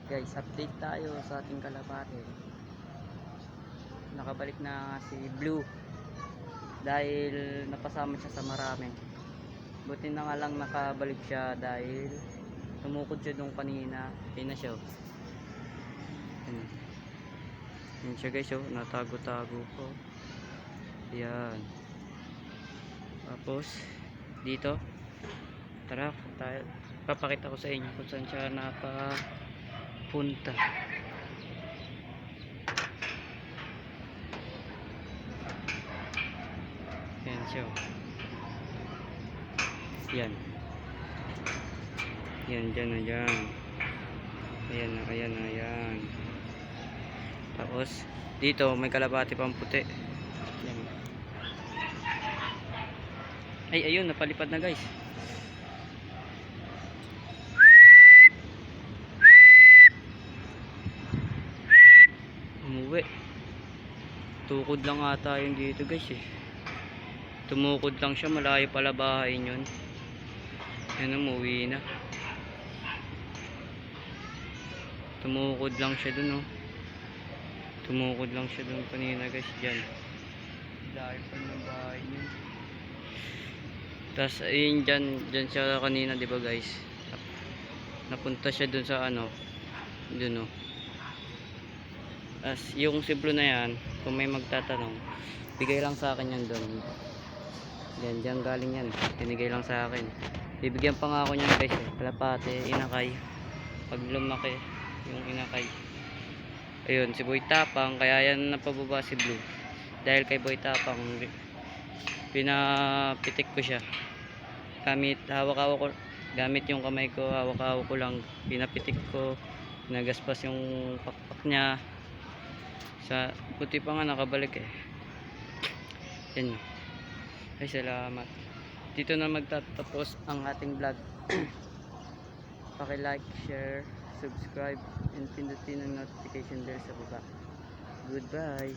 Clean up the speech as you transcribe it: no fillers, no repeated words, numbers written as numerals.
Guys, update tayo sa ating kalapate. Nakabalik na si Blue dahil napasama siya sa marami. Buti na nga lang nakabalik siya dahil tumukod siya nung kanina. Ayun na siya. Ayun siya guys, natago-tago po. Ayan. Tapos dito, tara tayo, papakita ko sa inyo kung saan siya napapunta. Ayan siya. Yan. Yan, dyan na dyan. Ayan na, ayan na, ayan. Tapos dito may kalapati pang puti. Yan. Ay, ayun, napalipad na guys. Umuwi. Tukod lang ata yung dito guys eh. Tumukod lang siya, malayo pala bahay yun. Yan, umuwi na. Tumukod lang siya dun, oh. Tumukod lang siya dun kanina guys, dyan. Layo pa ng bahay yun. Tapos ayun dyan siya kanina, diba guys? Napunta siya dun sa ano, dun, oh. As yung siblo na yan, kung may magtatanong, bigay lang sa akin yan dun. Diyan galing yan, binigay lang sa akin. Bibigyan pa nga ako niyan guys eh. Kalapate, inakay. Pag lumaki yung inakay, ayun, si Boy Tapang, kaya yan napababa si Blue. Dahil kay Boy Tapang pinapitik ko siya gamit hawak-hawak ko, gamit yung kamay ko, hawak-hawak ko lang, pinapitik ko, nagaspas yung pakpak niya. Sa puti pa nga nakabalik eh. Yan. Ay, salamat. Dito na magtatapos ang ating vlog. Paki-like, share, subscribe, and pindutin ang notification bell sa baba. Goodbye.